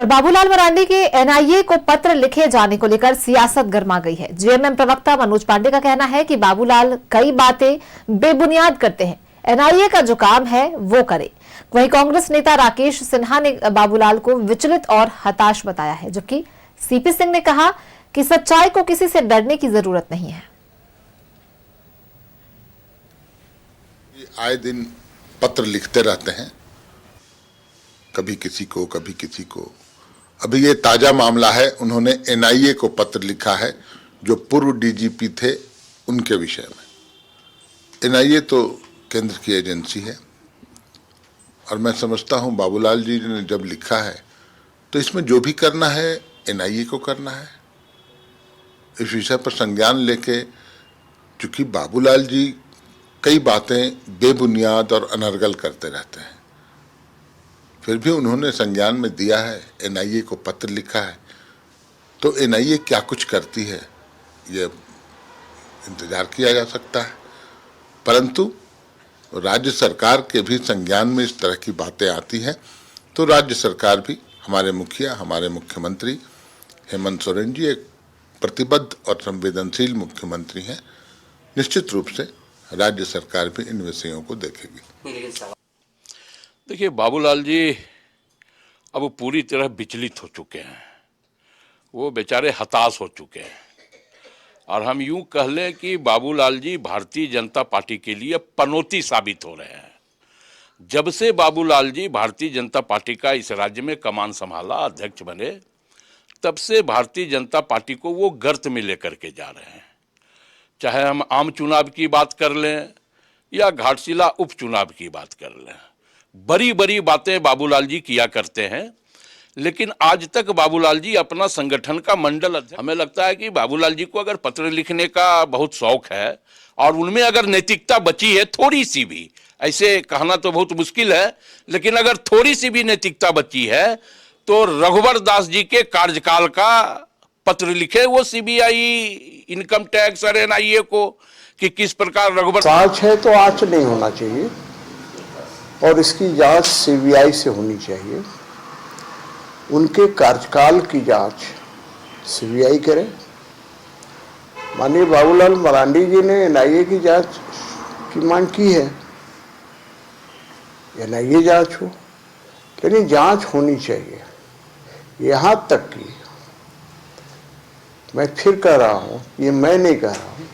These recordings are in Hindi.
बाबूलाल मरांडी के एनआईए को पत्र लिखे जाने को लेकर सियासत गर्मा गई है। जेएमएम प्रवक्ता मनोज पांडे का कहना है कि बाबूलाल कई बातें बेबुनियाद करते हैं, एनआईए का जो काम है वो करे। वहीं कांग्रेस नेता राकेश सिन्हा ने बाबूलाल को विचलित और हताश बताया है, जबकि सीपी सिंह ने कहा कि सच्चाई को किसी से डरने की जरूरत नहीं है। आए दिन पत्र लिखते रहते हैं, कभी किसी को कभी किसी को। अभी ये ताजा मामला है, उन्होंने एनआईए को पत्र लिखा है जो पूर्व डीजीपी थे उनके विषय में। एनआईए तो केंद्र की एजेंसी है और मैं समझता हूं बाबूलाल जी ने जब लिखा है तो इसमें जो भी करना है एनआईए को करना है। इस विषय पर संज्ञान लेके, क्योंकि बाबूलाल जी कई बातें बेबुनियाद और अनर्गल करते रहते हैं, फिर भी उन्होंने संज्ञान में दिया है, एनआईए को पत्र लिखा है, तो एनआईए क्या कुछ करती है ये इंतजार किया जा सकता है। परंतु राज्य सरकार के भी संज्ञान में इस तरह की बातें आती हैं तो राज्य सरकार भी, हमारे मुखिया, हमारे मुख्यमंत्री हेमंत सोरेन जी एक प्रतिबद्ध और संवेदनशील मुख्यमंत्री हैं, निश्चित रूप से राज्य सरकार भी इन विषयों को देखेगी। देखिए, बाबूलाल जी अब पूरी तरह विचलित हो चुके हैं, वो बेचारे हताश हो चुके हैं और हम यूं कह लें कि बाबूलाल जी भारतीय जनता पार्टी के लिए पनौती साबित हो रहे हैं। जब से बाबूलाल जी भारतीय जनता पार्टी का इस राज्य में कमान संभाला, अध्यक्ष बने, तब से भारतीय जनता पार्टी को वो गर्त में लेकर के जा रहे हैं। चाहे हम आम चुनाव की बात कर लें या घाटशिला उपचुनाव की बात कर लें, बड़ी बड़ी बातें बाबूलाल जी किया करते हैं, लेकिन आज तक बाबूलाल जी अपना संगठन का मंडल अध्यक्ष, हमें लगता है कि बाबूलाल जी को अगर पत्र लिखने का बहुत शौक है और उनमें अगर नैतिकता बची है थोड़ी सी भी, ऐसे कहना तो बहुत मुश्किल है, लेकिन अगर थोड़ी सी भी नैतिकता बची है तो रघुवर दास जी के कार्यकाल का पत्र लिखे वो सीबीआई, इनकम टैक्स और एनआईए को कि किस प्रकार रघुवर जांच है तो आज नहीं होना चाहिए और इसकी जांच सीबीआई से होनी चाहिए। उनके कार्यकाल की जांच सीबीआई करे। माननीय बाबूलाल मरांडी जी ने एनआईए की जांच की मांग की है, एनआईए जांच हो, लेकिन जांच होनी चाहिए। यहाँ तक कि मैं फिर कह रहा हूँ, ये मैं नहीं कह रहा हूँ,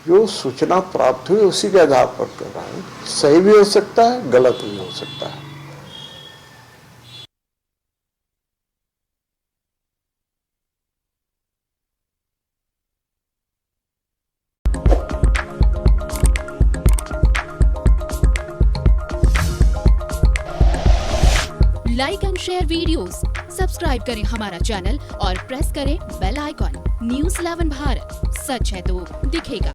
जो सूचना प्राप्त हुई उसी के आधार पर कर रहा हूँ। सही भी हो सकता है, गलत भी हो सकता है। Like and share videos, subscribe करें हमारा चैनल और प्रेस करें बेल आइकॉन। न्यूज़ 11 भारत, सच है तो दिखेगा।